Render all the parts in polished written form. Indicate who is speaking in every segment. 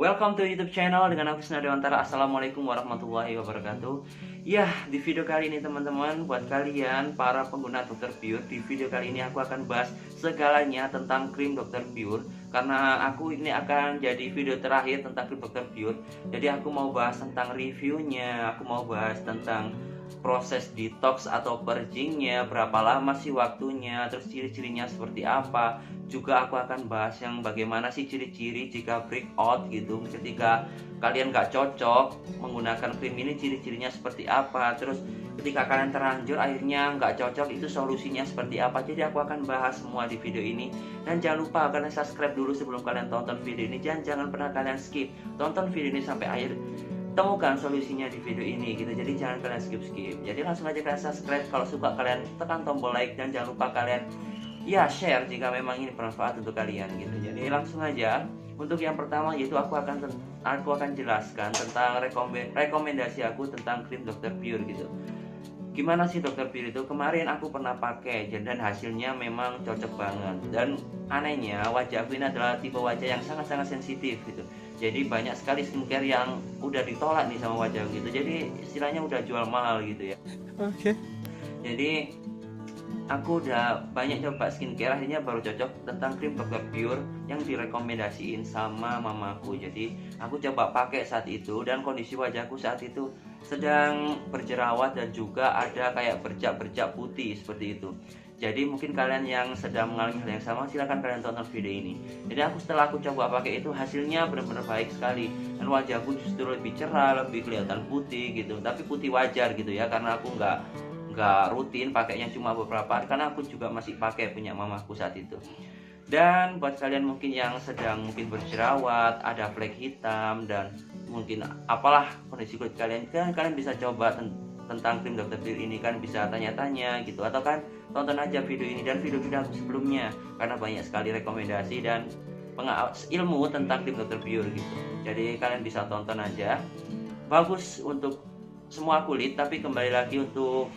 Speaker 1: Welcome to YouTube channel dengan aku Sina Dewantara. Assalamualaikum warahmatullahi wabarakatuh. Ya, di video kali ini teman-teman, buat kalian para pengguna Dr. Pure, di video kali ini aku akan bahas segalanya tentang krim Dr. Pure. Karena aku ini akan jadi video terakhir tentang krim Dr. Pure. Jadi aku mau bahas tentang reviewnya, aku mau bahas tentang proses detox atau purgingnya, berapa lama sih waktunya, terus ciri-cirinya seperti apa. Juga aku akan bahas yang bagaimana sih ciri-ciri jika breakout gitu, ketika kalian nggak cocok menggunakan krim ini, ciri-cirinya seperti apa. Terus ketika kalian terlanjur akhirnya nggak cocok, itu solusinya seperti apa. Jadi aku akan bahas semua di video ini. Dan jangan lupa kalian subscribe dulu sebelum kalian tonton video ini. Jangan pernah kalian skip, tonton video ini sampai akhir, temukan solusinya di video ini gitu. Jadi jangan kalian skip. Jadi langsung aja kalian subscribe. Kalau suka kalian tekan tombol like, dan jangan lupa kalian share jika memang ini bermanfaat untuk kalian gitu. Jadi langsung aja. Untuk yang pertama yaitu aku akan jelaskan tentang rekomendasi aku tentang krim Dr. Pure gitu. Gimana sih Dr. Pure itu? Kemarin aku pernah pakai dan hasilnya memang cocok banget. Dan anehnya wajah aku ini adalah tipe wajah yang sangat-sangat sensitif gitu. Jadi banyak sekali skincare yang udah ditolak nih sama wajah gitu. Jadi istilahnya udah jual mahal gitu ya.
Speaker 2: Oke.
Speaker 1: Jadi aku udah banyak coba skincare, akhirnya baru cocok tentang krim Dr. Pure yang direkomendasiin sama mamaku. Jadi aku coba pakai saat itu, dan kondisi wajahku saat itu sedang berjerawat dan juga ada kayak bercak-bercak putih seperti itu. Jadi mungkin kalian yang sedang mengalami hal yang sama, silahkan kalian tonton video ini. Jadi setelah aku coba pakai itu, hasilnya benar-benar baik sekali. Dan wajahku justru lebih cerah, lebih kelihatan putih gitu. Tapi putih wajar gitu ya, karena aku nggak rutin pakainya, cuma beberapa hari, karena aku juga masih pakai punya mamaku saat itu. Dan buat kalian mungkin yang sedang mungkin berjerawat, ada flek hitam, dan mungkin apalah kondisi kulit kalian, kan kalian bisa coba tentang krim Dr. Pure ini, kan bisa tanya-tanya gitu, atau kan tonton aja video ini dan video-video aku sebelumnya, karena banyak sekali rekomendasi dan ilmu tentang krim Dr. Pure gitu. Jadi kalian bisa tonton aja. Bagus untuk semua kulit, tapi kembali lagi untuk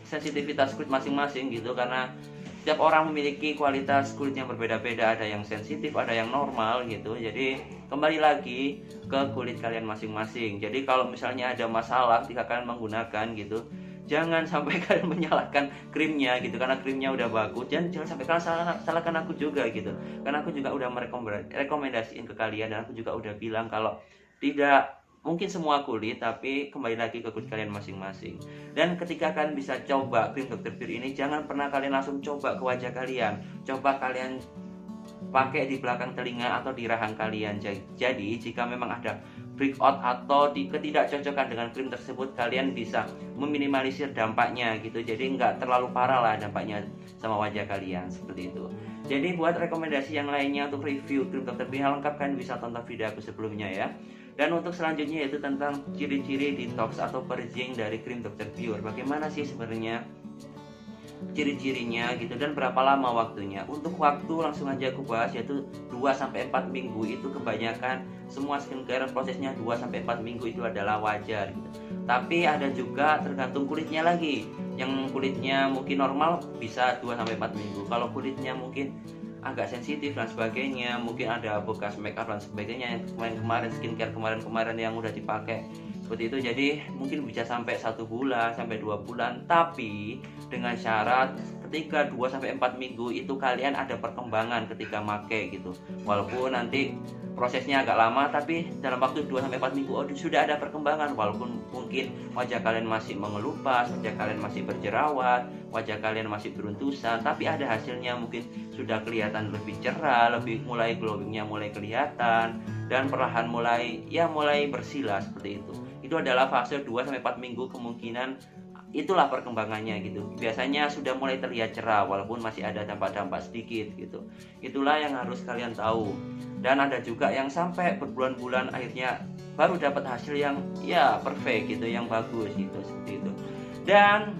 Speaker 1: sensitivitas kulit masing-masing gitu, karena setiap orang memiliki kualitas kulit yang berbeda-beda, ada yang sensitif, ada yang normal gitu. Jadi kembali lagi ke kulit kalian masing-masing. Jadi kalau misalnya ada masalah ketika kalian menggunakan gitu, jangan sampai kalian menyalahkan krimnya gitu, karena krimnya udah bagus. Dan jangan sampai kalian salahkan aku juga gitu, karena aku juga udah merekomendasiin ke kalian, dan aku juga udah bilang kalau tidak mungkin semua kulit, tapi kembali lagi ke kulit kalian masing-masing. Dan ketika kalian bisa coba krim Dr. Pure ini, jangan pernah kalian langsung coba ke wajah kalian. Coba kalian pakai di belakang telinga atau di rahang kalian. Jadi jika memang ada breakout atau ketidakcocokan dengan krim tersebut, kalian bisa meminimalisir dampaknya gitu. Jadi nggak terlalu parah lah dampaknya sama wajah kalian, seperti itu. Jadi buat rekomendasi yang lainnya untuk review krim Dr. Pure lengkap, kalian bisa tonton video aku sebelumnya ya. Dan untuk selanjutnya yaitu tentang ciri-ciri detox atau purging dari krim Dr. Pure. Bagaimana sih sebenarnya ciri-cirinya gitu, dan berapa lama waktunya. Untuk waktu langsung aja aku bahas, yaitu 2-4 minggu. Itu kebanyakan semua skincare prosesnya 2-4 minggu itu adalah wajar gitu. Tapi ada juga tergantung kulitnya lagi. Yang kulitnya mungkin normal bisa 2-4 minggu. Kalau kulitnya mungkin agak sensitif dan sebagainya, mungkin ada bekas makeup dan sebagainya, yang kemarin skincare kemarin yang udah dipakai seperti itu, jadi mungkin bisa sampai 1 bulan sampai 2 bulan. Tapi dengan syarat ketika 2-4 minggu itu kalian ada perkembangan ketika make gitu. Walaupun nanti prosesnya agak lama, tapi dalam waktu 2-4 minggu sudah ada perkembangan. Walaupun mungkin wajah kalian masih mengelupas, wajah kalian masih berjerawat, wajah kalian masih beruntusan, tapi ada hasilnya, mungkin sudah kelihatan lebih cerah, mulai glowingnya mulai kelihatan, dan perlahan mulai bersilah seperti itu. Itu adalah fase 2-4 minggu, kemungkinan itulah perkembangannya gitu. Biasanya sudah mulai terlihat cerah walaupun masih ada dampak-dampak sedikit gitu. Itulah yang harus kalian tahu. Dan ada juga yang sampai berbulan-bulan akhirnya baru dapat hasil yang perfect gitu, yang bagus gitu, seperti itu. Dan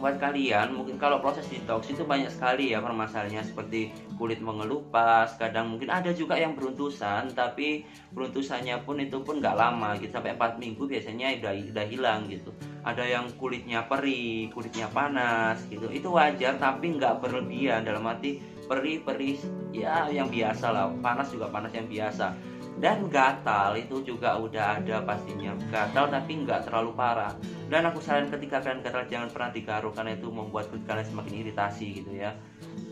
Speaker 1: buat kalian mungkin kalau proses detox itu banyak sekali ya permasalahannya, seperti kulit mengelupas, kadang mungkin ada juga yang beruntusan, tapi beruntusannya pun nggak lama gitu, sampai 4 minggu biasanya udah hilang gitu. Ada yang kulitnya perih, kulitnya panas gitu, itu wajar tapi nggak berlebihan, dalam arti perih yang biasa lah, panas juga panas yang biasa. Dan gatal itu juga udah ada pastinya, gatal tapi nggak terlalu parah. Dan aku saran ketika kalian gatal jangan pernah digaruk, karena itu membuat kulit kalian semakin iritasi gitu ya,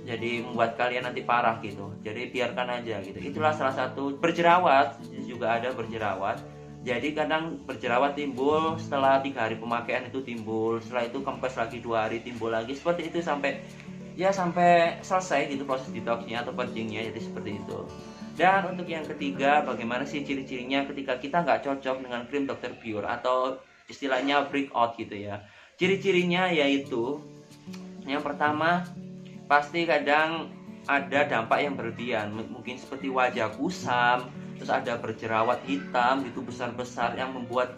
Speaker 1: jadi membuat kalian nanti parah gitu. Jadi biarkan aja gitu. Itulah salah satu. Berjerawat juga ada berjerawat. Jadi kadang berjerawat timbul setelah 3 hari pemakaian itu timbul, setelah itu kempes lagi 2 hari timbul lagi, seperti itu sampai sampai selesai gitu proses detoxnya atau purgingnya. Jadi seperti itu. Dan untuk yang ketiga, bagaimana sih ciri-cirinya ketika kita nggak cocok dengan krim Dr. Pure atau istilahnya breakout gitu ya. Ciri-cirinya yaitu yang pertama, pasti kadang ada dampak yang berlebihan, mungkin seperti wajah kusam, terus ada berjerawat hitam gitu besar-besar yang membuat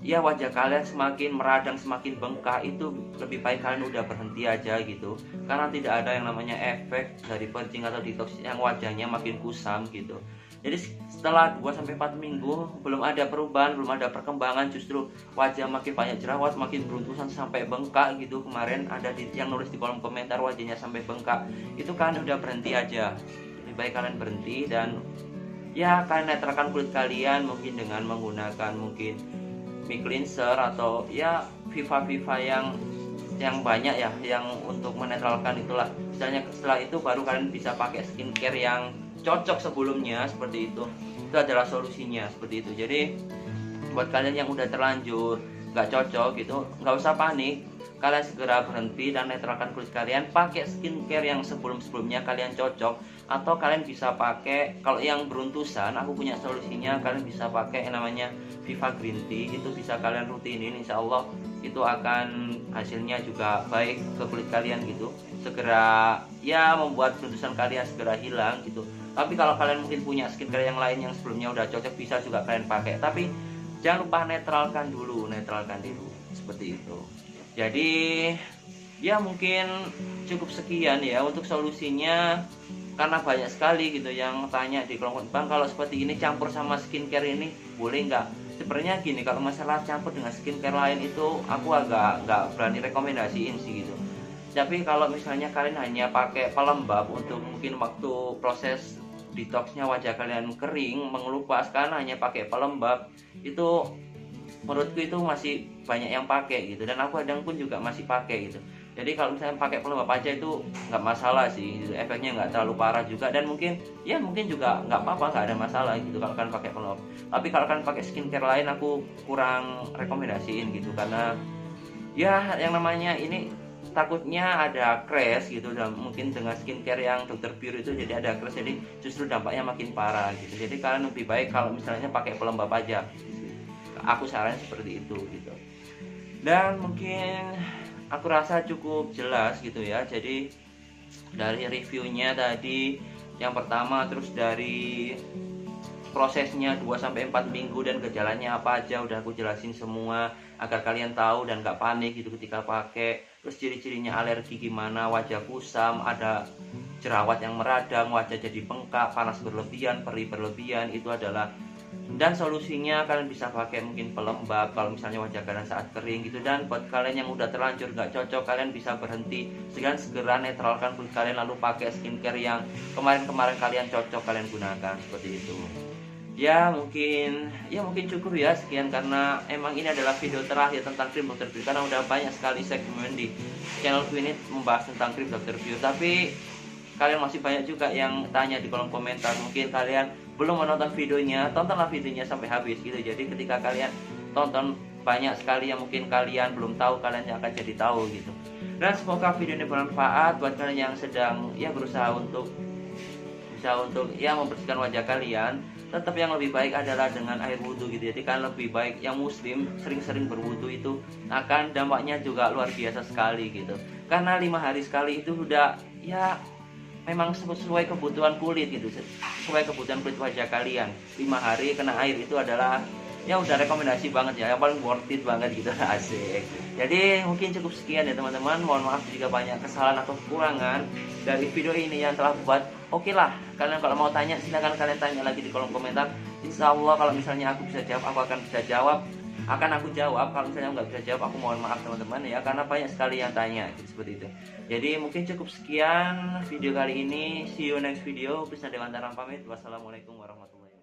Speaker 1: ya wajah kalian semakin meradang, semakin bengkak. Itu lebih baik kalian udah berhenti aja gitu, karena tidak ada yang namanya efek dari purging atau detox yang wajahnya makin kusam gitu. Jadi setelah 2-4 minggu belum ada perubahan, belum ada perkembangan, justru wajah makin banyak jerawat, makin beruntusan sampai bengkak gitu. Kemarin ada yang nulis di kolom komentar wajahnya sampai bengkak, itu kalian udah berhenti aja. Lebih baik kalian berhenti dan ya kalian netralkan kulit kalian mungkin dengan menggunakan mungkin mic cleanser atau ya Viva yang banyak ya, yang untuk menetralkan itulah. Misalnya setelah itu baru kalian bisa pakai skincare yang cocok sebelumnya, seperti itu. Itu adalah solusinya seperti itu. Jadi buat kalian yang udah terlanjur nggak cocok gitu, nggak usah panik. Kalian segera berhenti dan netralkan kulit kalian, pakai skincare yang sebelum-sebelumnya kalian cocok. Atau kalian bisa pakai, kalau yang beruntusan aku punya solusinya, kalian bisa pakai yang namanya Viva Green Tea. Itu bisa kalian rutinin, insya Allah itu akan hasilnya juga baik ke kulit kalian gitu, segera ya membuat beruntusan kalian segera hilang gitu. Tapi kalau kalian mungkin punya skincare yang lain yang sebelumnya udah cocok, bisa juga kalian pakai, tapi jangan lupa netralkan dulu seperti itu. Jadi ya mungkin cukup sekian ya untuk solusinya, karena banyak sekali gitu yang tanya di kolom komentar, Bang kalau seperti ini campur sama skincare ini boleh nggak? Sebenarnya gini, kalau masalah campur dengan skincare lain itu aku agak nggak berani rekomendasiin sih gitu. Tapi kalau misalnya kalian hanya pakai pelembab untuk mungkin waktu proses detoxnya wajah kalian kering mengelupas, karena hanya pakai pelembab, itu menurutku itu masih banyak yang pakai gitu, dan aku kadang pun juga masih pakai gitu. Jadi kalau misalnya pakai pelembab aja itu nggak masalah sih gitu. Efeknya nggak terlalu parah juga, dan mungkin juga nggak apa-apa, nggak ada masalah gitu kalau kalian pakai pelembab. Tapi kalau kalian pakai skincare lain aku kurang rekomendasiin gitu, karena ya yang namanya ini takutnya ada crash gitu, dan mungkin dengan skincare yang Dr. Pure itu jadi ada crash, jadi justru dampaknya makin parah gitu. Jadi kalian lebih baik kalau misalnya pakai pelembab aja, aku saran seperti itu gitu. Dan mungkin aku rasa cukup jelas gitu ya. Jadi dari reviewnya tadi yang pertama, terus dari prosesnya 2-4 minggu dan gejalanya apa aja udah aku jelasin semua, agar kalian tahu dan gak panik gitu ketika pakai. Terus ciri-cirinya alergi gimana, wajah kusam, ada jerawat yang meradang, wajah jadi bengkak, panas berlebihan, perih berlebihan, itu adalah. Dan solusinya kalian bisa pakai mungkin pelembab kalau misalnya wajah kalian saat kering gitu. Dan buat kalian yang udah terlanjur gak cocok, kalian bisa berhenti segera netralkan kulit kalian, lalu pakai skincare yang kemarin kalian cocok kalian gunakan, seperti itu. Ya mungkin cukup ya sekian, karena emang ini adalah video terakhir tentang krim Dr. Pure, karena udah banyak sekali segmen di channelku ini membahas tentang krim Dr. Pure. Tapi kalian masih banyak juga yang tanya di kolom komentar, mungkin kalian belum menonton videonya, tontonlah videonya sampai habis gitu. Jadi ketika kalian tonton, banyak sekali yang mungkin kalian belum tahu, kalian akan jadi tahu gitu. Dan semoga video ini bermanfaat buat kalian yang sedang ya berusaha untuk ya membersihkan wajah kalian. Tetap yang lebih baik adalah dengan air wudhu gitu. Jadi kan lebih baik yang muslim sering-sering berwudhu, itu akan dampaknya juga luar biasa sekali gitu. Karena 5 hari sekali itu udah ya memang sesuai kebutuhan kulit gitu, sesuai kebutuhan kulit wajah kalian. 5 hari kena air itu adalah ya udah rekomendasi banget ya, yang paling worth it banget gitu. Asik. Jadi mungkin cukup sekian ya teman-teman. Mohon maaf jika banyak kesalahan atau kekurangan dari video ini yang telah buat. Oke lah, kalian kalau mau tanya silahkan kalian tanya lagi di kolom komentar. Insya Allah kalau misalnya aku bisa jawab, aku akan jawab. Kalau misalnya nggak bisa jawab, aku mohon maaf teman-teman ya, karena banyak sekali yang tanya gitu, seperti itu. Jadi mungkin cukup sekian video kali ini. See you next video. Bisa Dewantara pamit. Wassalamualaikum warahmatullahi wabarakatuh.